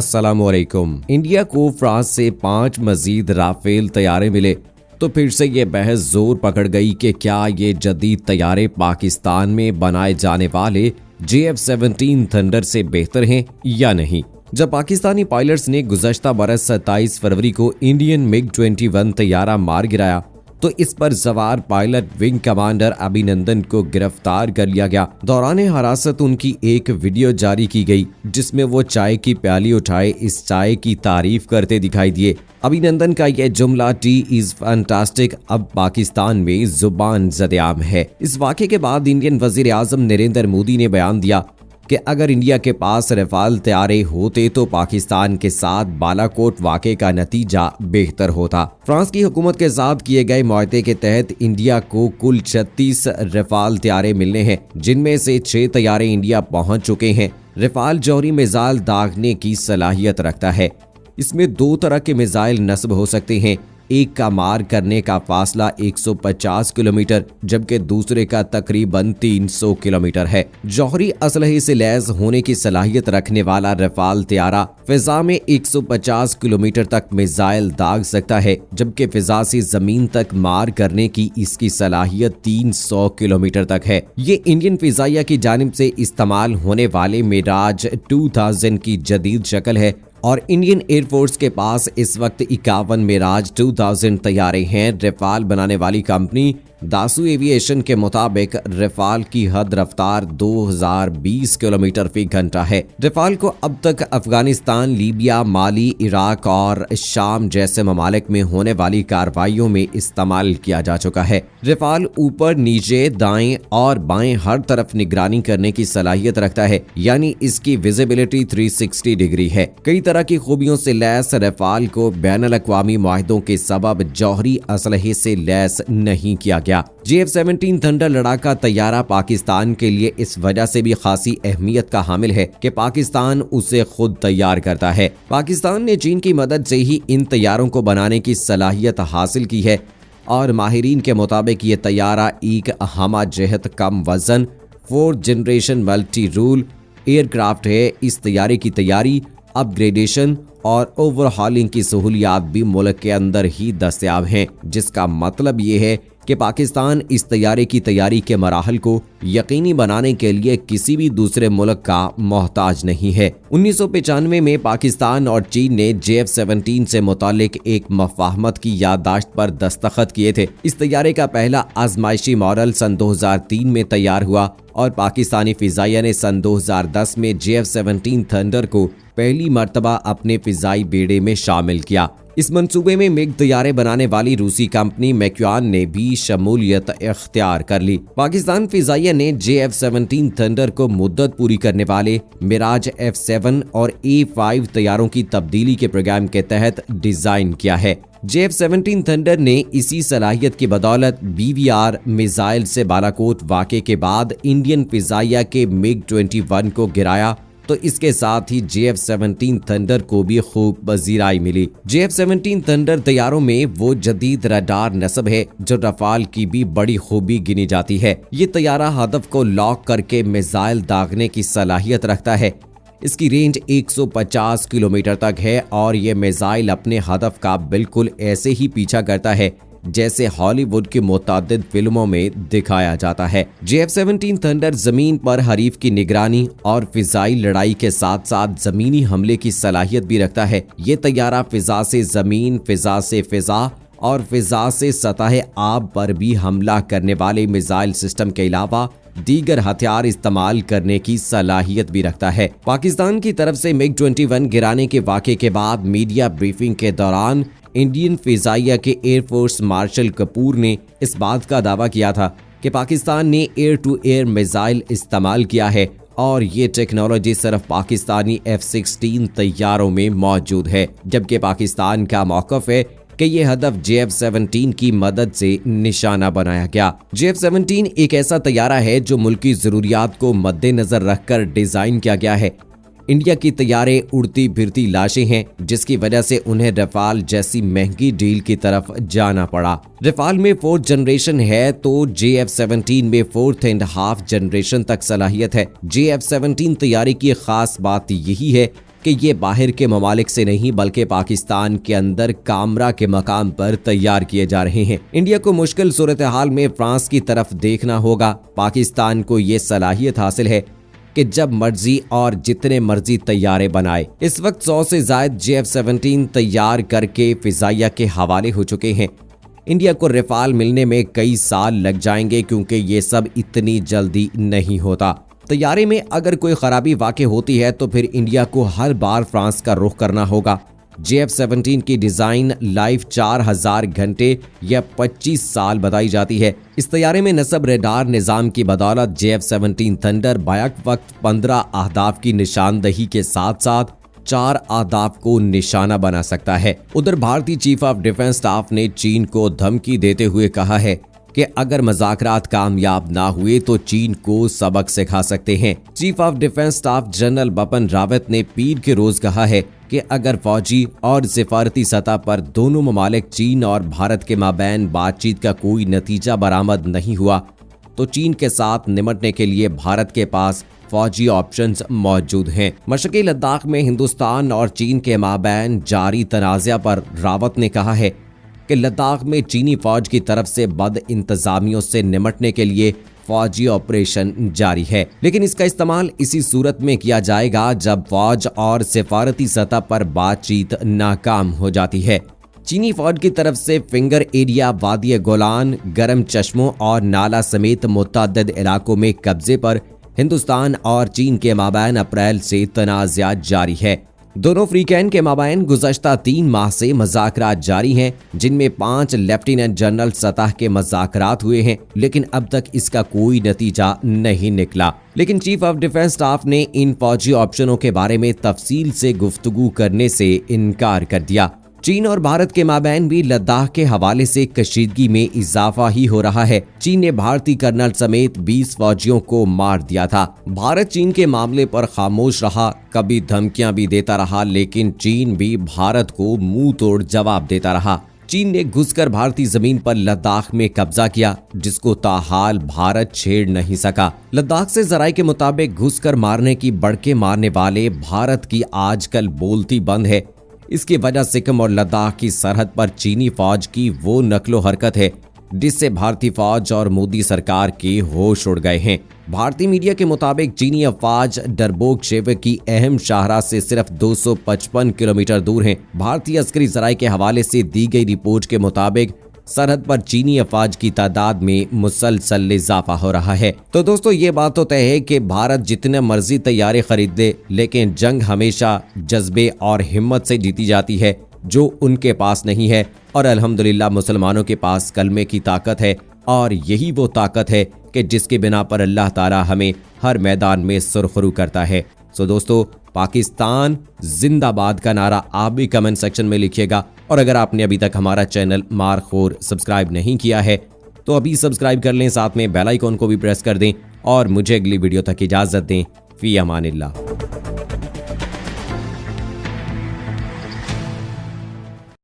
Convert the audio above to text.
अस्सलामुअलैकुम। इंडिया को फ्रांस से 5 मजीद राफेल तैयारे मिले तो फिर से ये बहस जोर पकड़ गई कि क्या ये जदीद तैयारे पाकिस्तान में बनाए जाने वाले JF-17 थंडर से बेहतर हैं या नहीं। जब पाकिस्तानी पायलट्स ने गुज़श्ता बरस 27 फरवरी को इंडियन MiG-21 तैयारा मार गिराया तो इस पर सवार पायलट विंग कमांडर अभिनंदन को गिरफ्तार कर लिया गया। दौरान हिरासत उनकी एक वीडियो जारी की गई जिसमें वो चाय की प्याली उठाए इस चाय की तारीफ करते दिखाई दिए। अभिनंदन का यह जुमला टी इज फैंटास्टिक अब पाकिस्तान में जुबान ज़द-ए-आम है। इस वाक़े के बाद इंडियन वज़ीर आज़म नरेंद्र मोदी ने बयान दिया कि अगर इंडिया के पास रफाल तैयारे होते तो पाकिस्तान के साथ बालाकोट वाक़े का नतीजा बेहतर होता। फ्रांस की हुकूमत के साथ किए गए मुआहदे के तहत इंडिया को कुल 36 रफाल तैयारे मिलने हैं, जिनमें से 6 तैयारे इंडिया पहुंच चुके हैं। रफाल जौहरी मिसाइल दागने की सलाहियत रखता है। इसमें 2 तरह के मिसाइल नस्ब हो सकते हैं। एक का मार करने का फासला 150 किलोमीटर जबकि दूसरे का तकरीबन 300 किलोमीटर है। जौहरी असलहे से लैस होने की सलाहियत रखने वाला रफाल तैयारा फिजा में 150 किलोमीटर तक मिसाइल दाग सकता है, जबकि फिजा से जमीन तक मार करने की इसकी सलाहियत 300 किलोमीटर तक है। ये इंडियन फिजाइया की जानिब से इस्तेमाल होने वाले मिराज 2000 की जदीद शक्ल है और इंडियन एयरफोर्स के पास इस वक्त 51 मिराज 2000 तैयारे हैं। रफाल बनाने वाली कंपनी दासू एविएशन के मुताबिक रफाल की हद रफ्तार 2020 किलोमीटर फी घंटा है। रफाल को अब तक अफगानिस्तान, लीबिया, माली, इराक और शाम जैसे ममालिक में होने वाली कार्रवाइयों में इस्तेमाल किया जा चुका है। रफाल ऊपर, नीचे, दाएं और बाएं हर तरफ निगरानी करने की सलाहियत रखता है, यानी इसकी विजिबिलिटी 360 डिग्री है। कई तरह की खूबियों से लैस रफाल को बैनुल अक़वामी मुआहदों के सबब जौहरी असलहे से लैस नहीं किया गया। JF-17 थंडर लड़ाका तैयारा पाकिस्तान के लिए इस वजह से भी खासी अहमियत का हामिल है कि पाकिस्तान उसे खुद तैयार करता है। पाकिस्तान ने चीन की मदद से ही इन तैयारों को बनाने की सलाहियत हासिल की है और माहिरीन के मुताबिक ये तैयारा एक हमा जहत कम वजन 4th generation multi rule aircraft है। इस तैयारे की तैयारी, अपग्रेडेशन और ओवरहॉलिंग की सहूलियात भी मुल्क के अंदर ही दस्तयाब हैं, जिसका मतलब ये है कि पाकिस्तान इस तैयारे की तैयारी के मराहल को यकीनी बनाने के लिए किसी भी दूसरे मुल्क का मोहताज नहीं है। 1995 में पाकिस्तान और चीन ने JF-17 से मुतालिक एक मफाहमत की याददाश्त पर दस्तखत किए थे। इस तैयारे का पहला आजमाइशी मॉडल सन 2003 में तैयार हुआ और पाकिस्तानी फिजाइया ने सन 2010 में JF-17 थंडर को पहली मर्तबा अपने फिजाई बेड़े में शामिल किया। इस मंसूबे में मिग तैयारे बनाने वाली रूसी कंपनी मैक्युआन ने भी शमूलियत इख्तियार कर ली। पाकिस्तान फिजाइया ने JF-17 थंडर को मुद्दत पूरी करने वाले मिराज F7 और A5 तैयारों की तब्दीली के प्रोग्राम के तहत डिजाइन किया है। JF-17 थंडर ने इसी सलाहियत की बदौलत BVR मिसाइल से बालाकोट वाक़े के बाद इंडियन फिजाइया के MiG-21 को गिराया तो इसके साथ ही JF-17 थंडर को भी खूब पजीराई मिली। JF-17 थंडर तैयारों में वो जदीद रडार नस्ब है जो रफाल की भी बड़ी खूबी गिनी जाती है। ये तैयारा हदफ को लॉक करके मिसाइल दागने की सलाहियत रखता है। इसकी रेंज 150 किलोमीटर तक है और ये मिसाइल अपने हदफ का बिल्कुल ऐसे ही पीछा करता है जैसे हॉलीवुड की मुतादिद फिल्मों में दिखाया जाता है। JF-17 थंडर जमीन पर हरीफ की निगरानी और फिजाई लड़ाई के साथ साथ जमीनी हमले की सलाहियत भी रखता है। ये तैयारा फिजा से जमीन, फिजा से फिजा और फिजा से सतह आब पर भी हमला करने वाले मिसाइल सिस्टम के अलावा दीगर हथियार इस्तेमाल करने की सलाहियत भी रखता है। पाकिस्तान की तरफ से MiG-21 गिराने के वाक़े के बाद मीडिया ब्रीफिंग के दौरान इंडियन फिजाइया के एयरफोर्स मार्शल कपूर ने इस बात का दावा किया था कि पाकिस्तान ने एयर टू एयर मिसाइल इस्तेमाल किया है और ये टेक्नोलॉजी सिर्फ पाकिस्तानी F-16 तैयारों में मौजूद है, जबकि पाकिस्तान का मौक़िफ़ है कि ये हदफ JF-17 की मदद से निशाना बनाया गया। JF-17 एक ऐसा तैयारा है जो मुल्की ज़रूरियात को मद्देनज़र रखकर डिज़ाइन किया गया है। इंडिया की तैयारे उड़ती फिरती लाशें हैं जिसकी वजह से उन्हें रफाल जैसी महंगी डील की तरफ जाना पड़ा। रफाल में 4th जनरेशन है तो JF-17 में 4.5 जनरेशन तक सलाहियत है। JF-17 तैयारी की खास बात यही है कि ये बाहर के ममालिक से नहीं बल्कि पाकिस्तान के अंदर कामरा के मकाम पर तैयार किए जा रहे हैं। इंडिया को मुश्किल सूरत हाल में फ्रांस की तरफ देखना होगा। पाकिस्तान को ये सलाहियत हासिल है कि जब मर्जी और जितने मर्जी तैयारे बनाए। इस वक्त 100 से ज्यादा JF-17 तैयार करके फिजाइया के हवाले हो चुके हैं। इंडिया को रफाल मिलने में कई साल लग जाएंगे क्योंकि ये सब इतनी जल्दी नहीं होता। तैयारे में अगर कोई खराबी वाक़ई होती है तो फिर इंडिया को हर बार फ्रांस का रुख करना होगा। JF-17 की डिजाइन लाइफ 4000 घंटे या 25 साल बताई जाती है। इस तैयारे में नस्ब रेडार निजाम की बदौलत JF-17 थंडर बैक वक्त 15 अहदाफ की निशानदही के साथ साथ 4 अहदाफ को निशाना बना सकता है। उधर भारतीय चीफ ऑफ डिफेंस स्टाफ ने चीन को धमकी देते हुए कहा है कि अगर मुज़ाकरात कामयाब ना हुए तो चीन को सबक सिखा सकते हैं। Chief of defence staff general Bipin Rawat ने पीर के रोज कहा है कि अगर फौजी और सिफारती सतह पर दोनों ममालिक चीन और भारत के माबैन बातचीत का कोई नतीजा बरामद नहीं हुआ तो चीन के साथ निपटने के लिए भारत के पास फौजी ऑप्शंस मौजूद हैं। मशरक़ी लद्दाख में हिंदुस्तान और चीन के माबैन जारी तनाज़ा पर रावत ने कहा है कि लद्दाख में चीनी फौज की तरफ से बद इंतजामियों से निपटने के लिए फौजी ऑपरेशन जारी है, लेकिन इसका इस्तेमाल इसी सूरत में किया जाएगा जब फौज और सिफारती सतह पर बातचीत नाकाम हो जाती है। चीनी फौज की तरफ से फिंगर एरिया, वादी गोलान, गर्म चश्मों और नाला समेत मुतअद्दिद इलाकों में कब्जे पर हिंदुस्तान और चीन के माबैन अप्रैल से तनाज़ा जारी है। दोनों फ्रीकैन के माबैन गुज़श्ता 3 माह से मज़ाकरात जारी हैं, जिनमें 5 लेफ्टिनेंट जनरल सतह के मज़ाकरात हुए हैं, लेकिन अब तक इसका कोई नतीजा नहीं निकला। लेकिन चीफ ऑफ डिफेंस स्टाफ ने इन फौजी ऑप्शनों के बारे में तफसील से गुफ्तगू करने से इनकार कर दिया। चीन और भारत के माबैन भी लद्दाख के हवाले से कशीदगी में इजाफा ही हो रहा है। चीन ने भारतीय कर्नल समेत 20 फौजियों को मार दिया था। भारत चीन के मामले पर खामोश रहा, कभी धमकियां भी देता रहा, लेकिन चीन भी भारत को मुंह तोड़ जवाब देता रहा। चीन ने घुसकर भारतीय जमीन पर लद्दाख में कब्जा किया, जिसको ताहाल भारत छेड़ नहीं सका। लद्दाख से जराये के मुताबिक घुसकर मारने की बढ़के मारने वाले भारत की आजकल बोलती बंद है। इसकी वजह सिक्किम और लद्दाख की सरहद पर चीनी फौज की वो नकलो हरकत है जिससे भारतीय फौज और मोदी सरकार के होश उड़ गए हैं। भारतीय मीडिया के मुताबिक चीनी अफवाज डरबोक शेवे की अहम शाहराह से सिर्फ 255 किलोमीटर दूर हैं। भारतीय अस्करी जराये के हवाले से दी गई रिपोर्ट के मुताबिक सरहद पर चीनी अफवाज की तादाद में मुसलसल इजाफा हो रहा है। तो दोस्तों, ये बात तो तय है कि भारत जितने मर्जी तैयारे खरीद दे, लेकिन जंग हमेशा जज्बे और हिम्मत से जीती जाती है, जो उनके पास नहीं है। और अल्हम्दुलिल्लाह मुसलमानों के पास कलमे की ताकत है, और यही वो ताकत है कि जिसके बिना पर अल्लाह ताला हमें हर मैदान में सुरखरू करता है। सो दोस्तों, पाकिस्तान जिंदाबाद का नारा आप भी कमेंट सेक्शन में लिखिएगा। और अगर आपने अभी तक हमारा चैनल मारखोर सब्सक्राइब नहीं किया है तो अभी सब्सक्राइब कर लें, साथ में बेल आइकॉन को भी प्रेस कर दें और मुझे अगली वीडियो तक इजाज़त दें। फी अमानिल्लाह।